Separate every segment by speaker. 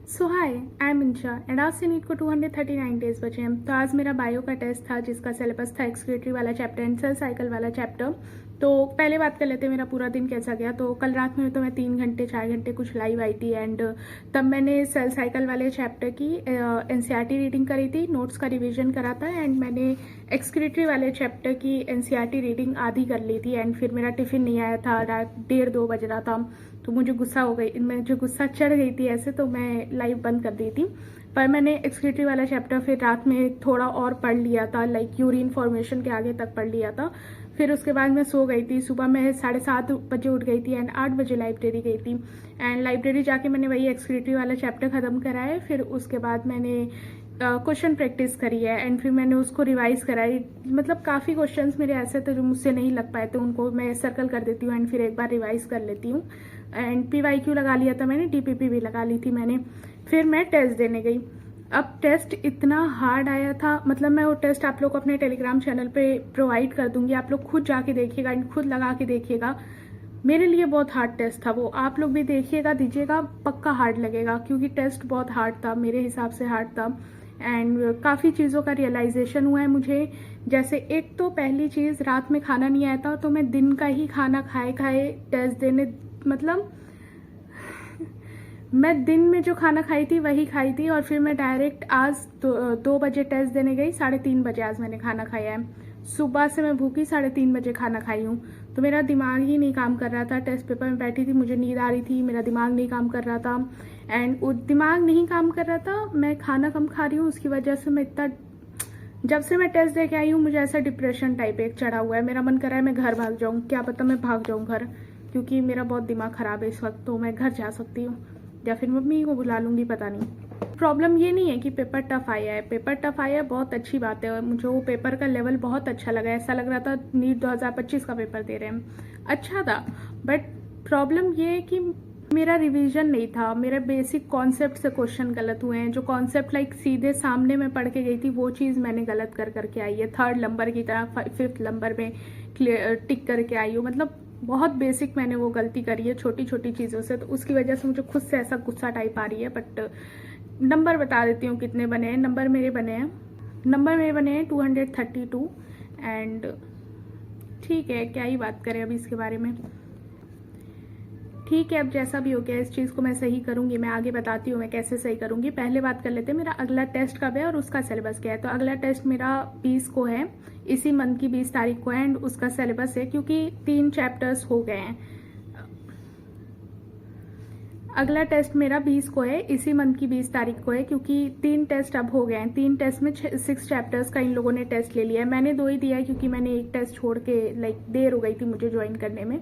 Speaker 1: So hi, I am Insha and आज से NEET को 239 डेज बचे हैं। तो आज मेरा बायो का टेस्ट था जिसका सिलेबस था एक्सक्रीटरी वाला चैप्टर एंड सेल साइकिल वाला चैप्टर। तो पहले बात कर लेते हैं मेरा पूरा दिन कैसा गया। तो कल रात में तो मैं 3 घंटे 4 घंटे कुछ लाइव आई थी एंड तब मैंने सेल साइकिल वाले चैप्टर की एनसीईआरटी रीडिंग करी थी, नोट्स का रिविजन करा था एंड मैंने एक्सक्रीटरी वाले चैप्टर की एनसीईआरटी रीडिंग आधी कर ली थी। एंड फिर मेरा टिफिन नहीं आया था, रात 1:30-2 बज रहा था, तो मुझे गुस्सा हो गई, मुझे गुस्सा चढ़ गई थी ऐसे, तो मैं लाइव बंद कर दी थी। पर मैंने एक्सक्रीटरी वाला चैप्टर फिर रात में थोड़ा और पढ़ लिया था, लाइक यूरिन फॉर्मेशन के आगे तक पढ़ लिया था। फिर उसके बाद मैं सो गई थी। सुबह मैं 7:30 बजे उठ गई थी एंड 8 बजे लाइब्रेरी गई थी एंड लाइब्रेरी जाके मैंने वही एक्सक्रीटरी वाला चैप्टर ख़त्म करा है। फिर उसके बाद मैंने क्वेश्चन प्रैक्टिस करी है एंड फिर मैंने उसको रिवाइज कराई। मतलब काफ़ी क्वेश्चंस मेरे ऐसे थे जो मुझसे नहीं लग पाए, तो उनको मैं सर्कल कर देती हूँ एंड फिर एक बार रिवाइज कर लेती हूँ। एंड PYQ लगा लिया था मैंने, DPP भी लगा ली थी मैंने। फिर मैं टेस्ट देने गई। अब टेस्ट इतना हार्ड आया था, मतलब मैं वो टेस्ट आप लोग को अपने टेलीग्राम चैनल पे प्रोवाइड कर दूंगी, आप लोग खुद जाके देखिएगा एंड खुद लगा के देखिएगा। मेरे लिए बहुत हार्ड टेस्ट था वो, आप लोग भी देखिएगा, दीजिएगा, पक्का हार्ड लगेगा क्योंकि टेस्ट बहुत हार्ड था, मेरे हिसाब से हार्ड था। एंड काफ़ी चीज़ों का रियलाइजेशन हुआ है मुझे। जैसे एक तो पहली चीज़, रात में खाना नहीं आया था तो मैं दिन का ही खाना खाए खाए टेस्ट देने, मतलब मैं दिन में जो खाना खाई थी वही खाई थी और फिर मैं डायरेक्ट आज 2 बजे टेस्ट देने गई। 3:30 बजे आज मैंने खाना खाया है। सुबह से मैं भूखी 3:30 बजे खाना खाई हूँ, तो मेरा दिमाग ही नहीं काम कर रहा था। टेस्ट पेपर में बैठी थी, मुझे नींद आ रही थी, मेरा दिमाग नहीं काम कर रहा था एंड वो दिमाग नहीं काम कर रहा था। मैं खाना कम खा रही हूँ, उसकी वजह से मैं इतना, जब से मैं टेस्ट दे के आई हूँ मुझे ऐसा डिप्रेशन टाइप एक चढ़ा हुआ है। मेरा मन कर रहा है मैं घर भाग जाऊँ, क्या पता मैं भाग जाऊँ घर, क्योंकि मेरा बहुत दिमाग ख़राब है इस वक्त। तो मैं घर जा सकती हूँ या फिर मम्मी को बुला लूँगी, पता नहीं। प्रॉब्लम ये नहीं है कि पेपर टफ आया है, पेपर टफ आया है बहुत अच्छी बात है, मुझे वो पेपर का लेवल बहुत अच्छा लगा। ऐसा लग रहा था नीट 2025 का पेपर दे रहे हैं, अच्छा था। बट प्रॉब्लम ये है कि मेरा रिवीजन नहीं था, मेरे बेसिक कॉन्सेप्ट से क्वेश्चन गलत हुए हैं। जो कॉन्सेप्ट लाइक सीधे सामने में पढ़ के गई थी वो चीज़ मैंने गलत कर करके आई है, 3rd नंबर की तरह 5th नंबर में टिक करके आई हूँ। मतलब बहुत बेसिक मैंने वो गलती करी है छोटी छोटी चीज़ों से, तो उसकी वजह से मुझे खुद से ऐसा गुस्सा टाइप आ रही है। बट नंबर बता देती हूँ कितने बने हैं। नंबर मेरे बने हैं 232 एंड ठीक है, क्या ही बात करें अभी इसके बारे में। ठीक है, अब जैसा भी हो गया इस चीज़ को मैं सही करूंगी, मैं आगे बताती हूँ मैं कैसे सही करूंगी। पहले बात कर लेते हैं मेरा अगला टेस्ट कब है और उसका सिलेबस क्या है। तो अगला टेस्ट मेरा 20 को है, इसी मंथ की 20 तारीख को है एंड उसका सिलेबस है क्योंकि 3 चैप्टर्स हो गए हैं। अगला टेस्ट मेरा 20 को है, इसी मंथ की 20 तारीख को है क्योंकि 3 टेस्ट अब हो गए हैं। 3 टेस्ट में 6 चैप्टर्स का इन लोगों ने टेस्ट ले लिया है। मैंने 2 ही दिया है क्योंकि मैंने एक टेस्ट छोड़ के लाइक देर हो गई थी मुझे ज्वाइन करने में।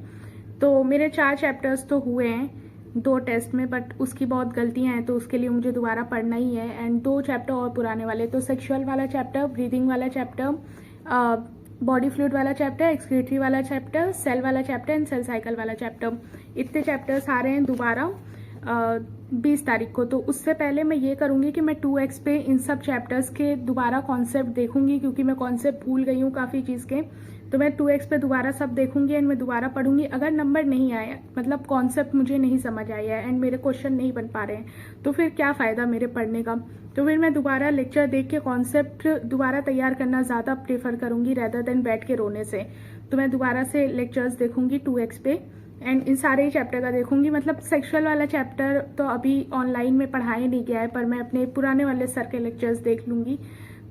Speaker 1: तो मेरे 4 चैप्टर्स तो हुए हैं 2 टेस्ट में, बट उसकी बहुत गलतियां हैं तो उसके लिए मुझे दोबारा पढ़ना ही है एंड 2 चैप्टर और पुराने वाले, तो सेक्सुअल वाला चैप्टर, ब्रीदिंग वाला चैप्टर, बॉडी फ्लूइड वाला चैप्टर, एक्सक्रीटरी वाला चैप्टर, सेल वाला चैप्टर एंड सेल साइकिल वाला चैप्टर, इतने चैप्टर्स आ रहे हैं दोबारा 20 तारीख को। तो उससे पहले मैं ये करूँगी कि मैं 2x पे इन सब चैप्टर्स के दोबारा कॉन्सेप्ट देखूंगी क्योंकि मैं कॉन्सेप्ट भूल गई हूँ काफ़ी चीज़ के। तो मैं 2x पे दोबारा सब देखूंगी एंड मैं दोबारा पढ़ूंगी। अगर नंबर नहीं आया, मतलब कॉन्सेप्ट मुझे नहीं समझ आया एंड मेरे क्वेश्चन नहीं बन पा रहे हैं, तो फिर क्या फ़ायदा मेरे पढ़ने का। तो फिर मैं दोबारा लेक्चर देख के कॉन्सेप्ट दोबारा तैयार करना ज़्यादा प्रेफर करूँगी रेदर देन बैठ के रोने से। तो मैं दोबारा से लेक्चर्स देखूंगी 2x पे एंड इन सारे ही चैप्टर का देखूंगी। मतलब सेक्सुअल वाला चैप्टर तो अभी ऑनलाइन में पढ़ाया नहीं गया है, पर मैं अपने पुराने वाले सर के लेक्चर्स देख लूँगी।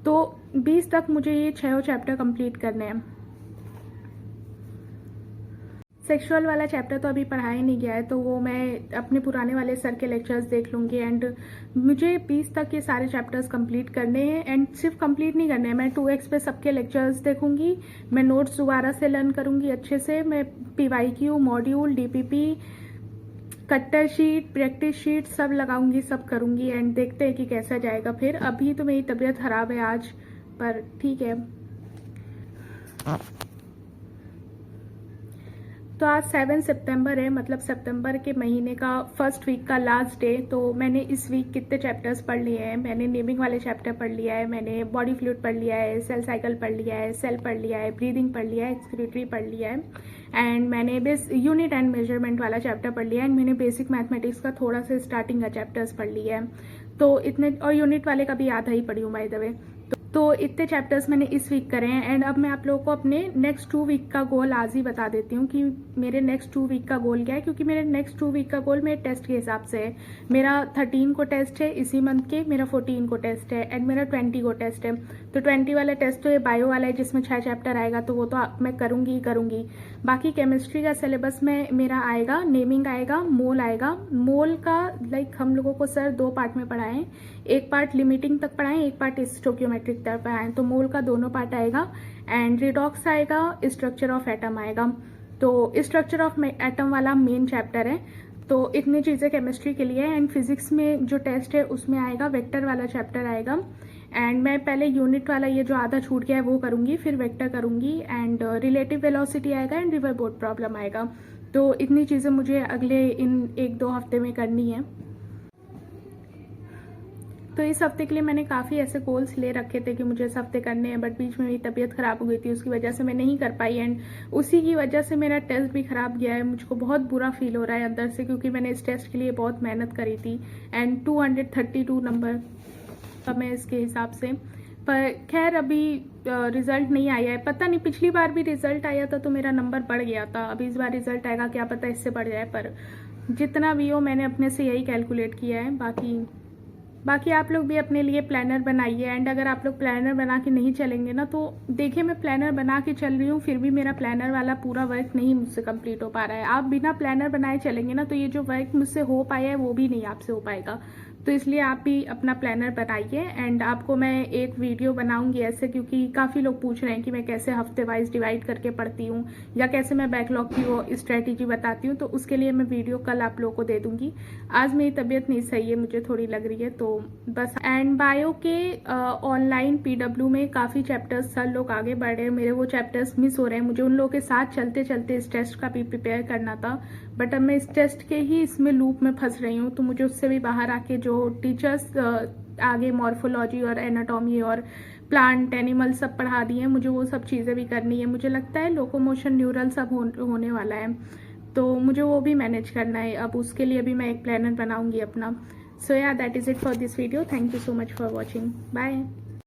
Speaker 1: तो 20 तक मुझे ये 6 चैप्टर कंप्लीट करने हैं। सेक्सुअल वाला चैप्टर तो अभी पढ़ाया नहीं गया है, तो वो मैं अपने पुराने वाले सर के लेक्चर्स देख लूँगी एंड मुझे 20 तक ये सारे चैप्टर्स कंप्लीट करने हैं। एंड सिर्फ कंप्लीट नहीं करने हैं, मैं 2x पे सबके लेक्चर्स देखूंगी, मैं नोट्स दोबारा से लर्न करूँगी अच्छे से, मैं PYQ, मॉड्यूल, DPP, कट्टर शीट, प्रैक्टिस शीट सब लगाऊंगी, सब करूँगी एंड देखते हैं कि कैसा जाएगा। फिर अभी तो मेरी तबीयत खराब है आज, पर ठीक है। तो तो आज 7 सितंबर है, मतलब सितंबर के महीने का फर्स्ट वीक का लास्ट डे। तो मैंने इस वीक कितने चैप्टर्स पढ़ लिए हैं। मैंने नेमिंग वाले चैप्टर पढ़ लिया है, मैंने बॉडी फ्लूइड पढ़ लिया है, सेल साइकिल पढ़ लिया है, सेल पढ़ लिया है, ब्रीदिंग पढ़ लिया है, एक्सक्रीटरी पढ़ लिया है, एंड मैंने बेस यूनिट एंड मेजरमेंट वाला चैप्टर पढ़ लिया है, एंड मैंने बेसिक मैथमेटिक्स का थोड़ा सा स्टार्टिंग का चैप्टर्स पढ़ लिया है। तो इतने, और यूनिट वाले का भी आधा ही पढ़ी हूँ बाय द वे। तो इतने चैप्टर्स मैंने इस वीक करे हैं। एंड अब मैं आप लोगों को अपने नेक्स्ट 2 वीक का गोल आज ही बता देती हूँ कि मेरे नेक्स्ट 2 वीक का गोल क्या है, क्योंकि मेरे नेक्स्ट 2 वीक का गोल मेरे टेस्ट के हिसाब से है। मेरा 13 को टेस्ट है इसी मंथ के, मेरा 14 को टेस्ट है, एंड मेरा 20 को टेस्ट है। तो 20 वाला टेस्ट तो ये बायो वाला है जिसमें 6 चैप्टर आएगा, तो वो तो मैं करूँगी ही करूँगी। बाकी केमिस्ट्री का सिलेबस में मेरा आएगा, नेमिंग आएगा, मोल आएगा। मोल का लाइक हम लोगों को सर 2 पार्ट में पढ़ाएं, एक पार्ट लिमिटिंग तक पढ़ाएं, एक पार्ट स्टोकियोमेट्रिक तक पढ़ाएं। तो मोल का दोनों पार्ट आएगा, एंड रिडॉक्स आएगा, स्ट्रक्चर ऑफ एटम आएगा। तो स्ट्रक्चर ऑफ एटम वाला मेन चैप्टर है। तो इतनी चीज़ें केमिस्ट्री के लिए। एंड फिजिक्स में जो टेस्ट है उसमें आएगा, वेक्टर वाला चैप्टर आएगा। एंड मैं पहले यूनिट वाला ये जो आधा छूट गया है वो करूँगी, फिर वेक्टर करूँगी, एंड रिलेटिव वेलोसिटी आएगा, एंड रिवर बोर्ड प्रॉब्लम आएगा। तो इतनी चीज़ें मुझे अगले इन 1-2 हफ्ते में करनी है। तो इस हफ्ते के लिए मैंने काफ़ी ऐसे गोल्स ले रखे थे कि मुझे इस हफ्ते करने हैं, बट बीच में मेरी तबीयत ख़राब हो गई थी, उसकी वजह से मैं नहीं कर पाई। एंड उसी की वजह से मेरा टेस्ट भी ख़राब गया है। मुझको बहुत बुरा फील हो रहा है अंदर से, क्योंकि मैंने इस टेस्ट के लिए बहुत मेहनत करी थी। एंड 232 नंबर मैं इसके हिसाब से, पर खैर अभी रिजल्ट नहीं आया है। पता नहीं, पिछली बार भी रिजल्ट आया था तो मेरा नंबर बढ़ गया था। अभी इस बार रिजल्ट आएगा, क्या पता इससे बढ़ जाए। पर जितना भी हो मैंने अपने से यही कैलकुलेट किया है। बाकी आप लोग भी अपने लिए प्लानर बनाइए। एंड अगर आप लोग प्लानर बना के नहीं चलेंगे ना, तो देखिए मैं प्लानर बना के चल रही हूँ, फिर भी मेरा प्लानर वाला पूरा वर्क नहीं मुझसे कंप्लीट हो पा रहा है। आप बिना प्लानर बनाए चलेंगे ना, तो ये जो वर्क मुझसे हो पाया है वो भी नहीं आपसे हो पाएगा। तो इसलिए आप भी अपना प्लानर बनाइए। एंड आपको मैं एक वीडियो बनाऊंगी ऐसे, क्योंकि काफ़ी लोग पूछ रहे हैं कि मैं कैसे हफ्ते वाइज डिवाइड करके पढ़ती हूँ, या कैसे मैं बैकलॉग की वो स्ट्रेटेजी बताती हूँ। तो उसके लिए मैं वीडियो कल आप लोगों को दे दूंगी। आज मेरी तबीयत नहीं सही है, मुझे थोड़ी लग रही है, तो बस। एंड बायो के ऑनलाइन PW में काफ़ी चैप्टर्स सर लोग आगे बढ़ रहे हैं, मेरे वो चैप्टर्स मिस हो रहे हैं। मुझे उन लोगों के साथ चलते चलते इस टेस्ट का भी प्रिपेयर करना था, बट अब मैं इस टेस्ट के ही इसमें लूप में फंस रही हूँ। तो मुझे उससे भी बाहर आके जो टीचर्स आगे मॉर्फोलॉजी और एनाटॉमी और प्लांट एनिमल सब पढ़ा दिए हैं, मुझे वो सब चीज़ें भी करनी है। मुझे लगता है लोकोमोशन न्यूरल सब होने वाला है, तो मुझे वो भी मैनेज करना है। अब उसके लिए भी मैं एक प्लानर बनाऊंगी अपना। सो या that is it for this video. Thank you so much for watching. Bye.